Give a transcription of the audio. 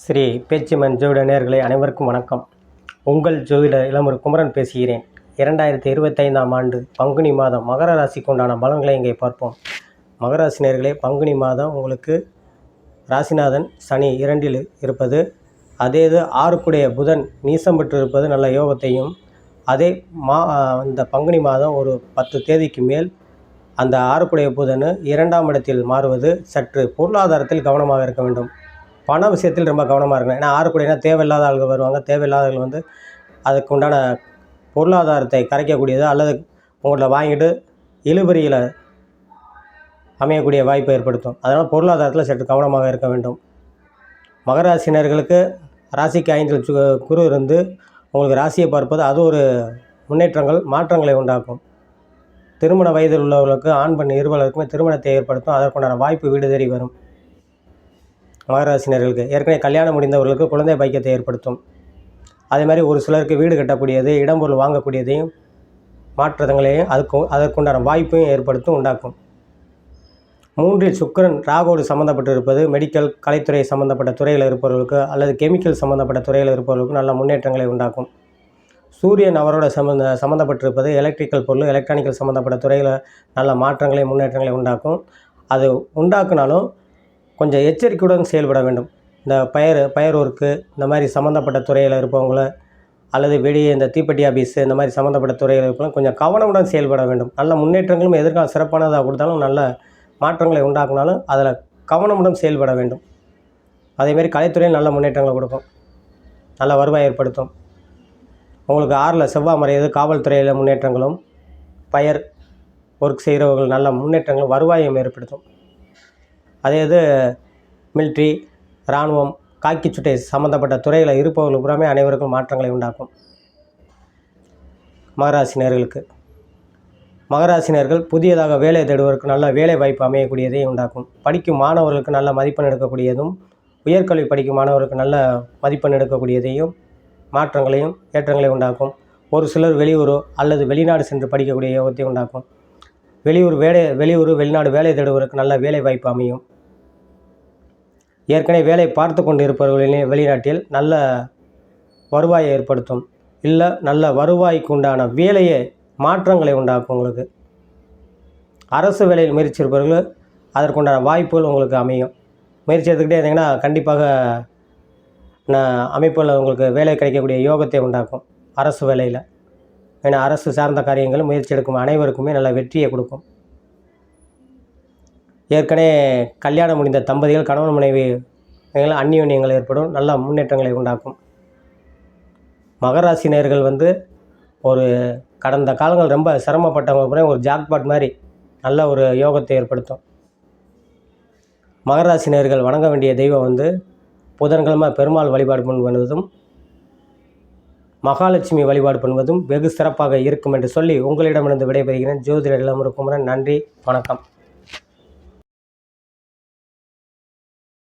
ஸ்ரீ பேச்சிமன் ஜோதிட நேயர்களே அனைவருக்கும் வணக்கம். உங்கள் ஜோதிட இளமர் குமரன் பேசுகிறேன். 2025ஆம் ஆண்டு பங்குனி மாதம் மகர ராசிக்கு உண்டான பலன்களை இங்கே பார்ப்போம். மகர ராசி நேயர்களே, பங்குனி மாதம் உங்களுக்கு ராசிநாதன் சனி 2இல் இருப்பது, அதே இது 6க்குடைய புதன் நீசம் பெற்று இருப்பது நல்ல யோகத்தையும், அதே இந்த பங்குனி மாதம் ஒரு 10 தேதிக்கு மேல் அந்த 6க்குடைய புதன் 2ஆம் இடத்தில் மாறுவது சற்று பொருளாதாரத்தில் கவனமாக இருக்க வேண்டும். பண விஷயத்தில் ரொம்ப கவனமாக இருக்கணும். ஏன்னா 6 தேவையில்லாத ஆள்கள் வருவாங்க. தேவையில்லாதவர்கள் வந்து அதுக்கு உண்டான பொருளாதாரத்தை கரைக்கக்கூடியது அல்லது உங்கள்கிட்ட வாங்கிட்டு இழுபறியில் அமையக்கூடிய வாய்ப்பை ஏற்படுத்தும். அதனால் பொருளாதாரத்தில் சற்று கவனமாக இருக்க வேண்டும். மகராசினர்களுக்கு ராசிக்கு 5இல் குரு இருந்து உங்களுக்கு ராசியை பார்ப்பது அது ஒரு முன்னேற்றங்கள் மாற்றங்களை உண்டாக்கும். திருமண வயதில் உள்ளவர்களுக்கு ஆண் பெண் இருவருக்குமே திருமணத்தை ஏற்படுத்தும். அதற்குண்டான வாய்ப்பு வீடு தேடி வரும். மகராசினர்களுக்கு ஏற்கனவே கல்யாணம் முடிந்தவர்களுக்கு குழந்தை பாக்கியத்தை ஏற்படுத்தும். அதே மாதிரி ஒரு சிலருக்கு வீடு கட்டக்கூடியது, இடம்பொருள் வாங்கக்கூடியதையும் மாற்றங்களையும் அதற்குண்டான வாய்ப்பையும் ஏற்படுத்தும் உண்டாக்கும். 3இல் சுக்கிரன் ராகுவோடு சம்மந்தப்பட்டு இருப்பது மெடிக்கல் கலைத்துறை சம்மந்தப்பட்ட துறையில் இருப்பவர்களுக்கு அல்லது கெமிக்கல் சம்மந்தப்பட்ட துறையில் இருப்பவர்களுக்கு நல்ல முன்னேற்றங்களை உண்டாக்கும். சூரியன் அவரோட சம்மந்தப்பட்டிருப்பது எலக்ட்ரிக்கல் பொருள் எலக்ட்ரானிக்கல் சம்மந்தப்பட்ட துறையில் நல்ல மாற்றங்களை முன்னேற்றங்களை உண்டாக்கும். அது உண்டாக்குனாலும் கொஞ்சம் எச்சரிக்கையுடன் செயல்பட வேண்டும். இந்த பயர் ஒர்க்கு இந்த மாதிரி சம்மந்தப்பட்ட துறையில் இருப்பவங்கள அல்லது வெளியே இந்த தீப்பெட்டி ஆஃபீஸு இந்த மாதிரி சம்மந்தப்பட்ட துறையில் இருப்பவங்க கொஞ்சம் கவனமுடன் செயல்பட வேண்டும். நல்ல முன்னேற்றங்களும் எதிர்காலம் சிறப்பானதாக கொடுத்தாலும் நல்ல மாற்றங்களை உண்டாக்குனாலும் அதில் கவனமுடன் செயல்பட வேண்டும். அதேமாரி கலைத்துறையில் நல்ல முன்னேற்றங்களை கொடுக்கும், நல்ல வருவாய் ஏற்படுத்தும். உங்களுக்கு 6இல் செவ்வாய் மறைவது காவல்துறையில் முன்னேற்றங்களும் பயர் ஒர்க் செய்கிறவர்கள் நல்ல முன்னேற்றங்களும் வருவாயும் ஏற்படுத்தும். அதே இது மிலிட்ரி இராணுவம் காக்கி சுட்டை சம்மந்தப்பட்ட துறையில் இருப்பவர்கள் புறாமே அனைவருக்கும் மாற்றங்களை உண்டாக்கும். மகராசினியர்கள் புதியதாக வேலை தேடுவதற்கு நல்ல வேலை வாய்ப்பு அமையக்கூடியதையும் உண்டாக்கும். படிக்கும் மாணவர்களுக்கு நல்ல மதிப்பெண் எடுக்கக்கூடியதும், உயர்கல்வி படிக்கும் மாணவர்களுக்கு நல்ல மதிப்பெண் எடுக்கக்கூடியதையும் மாற்றங்களையும் ஏற்றங்களையும் உண்டாக்கும். ஒரு சிலர் வெளியூரோ அல்லது வெளிநாடு சென்று படிக்கக்கூடிய யோகத்தையும் உண்டாக்கும். வெளிநாடு வேலை தேடுவதற்கு நல்ல வேலை வாய்ப்பு அமையும். ஏற்கனவே வேலை பார்த்து கொண்டு இருப்பவர்களிலே வெளிநாட்டில் நல்ல வருவாயை ஏற்படுத்தும். இல்லை நல்ல வருவாய்க்கு உண்டான வேலையை மாற்றங்களை உண்டாக்கும். உங்களுக்கு அரசு வேலையில் முயற்சி இருப்பவர்கள் அதற்குண்டான வாய்ப்புகள் உங்களுக்கு அமையும். முயற்சி எடுத்துக்கிட்டே இருந்தீங்கன்னா கண்டிப்பாக அமைப்புகளில் உங்களுக்கு வேலை கிடைக்கக்கூடிய யோகத்தை உண்டாக்கும் அரசு வேலையில். ஏன்னா அரசு சார்ந்த காரியங்கள் முயற்சி எடுக்கும் அனைவருக்குமே நல்ல வெற்றியை கொடுக்கும். ஏற்கனவே கல்யாணம் முடிந்த தம்பதிகள் கணவன் மனைவி அந்யோன்யங்கள் ஏற்படும், நல்ல முன்னேற்றங்களை உண்டாக்கும். மகராசினியர்கள் வந்து ஒரு கடந்த காலங்கள் ரொம்ப சிரமப்பட்டவங்க ஒரு ஜாக்பாட் மாதிரி நல்ல ஒரு யோகத்தை ஏற்படுத்தும். மகராசினியர்கள் வணங்க வேண்டிய தெய்வம் வந்து புதன்கிழமை பெருமாள் வழிபாடு பண்ணுவதும் மகாலட்சுமி வழிபாடு பண்ணுவதும் வெகு சிறப்பாக இருக்கும் என்று சொல்லி உங்களிடமிருந்து விடைபெறுகிறேன். ஜோதிடர் இளமர் குமரன். நன்றி, வணக்கம்.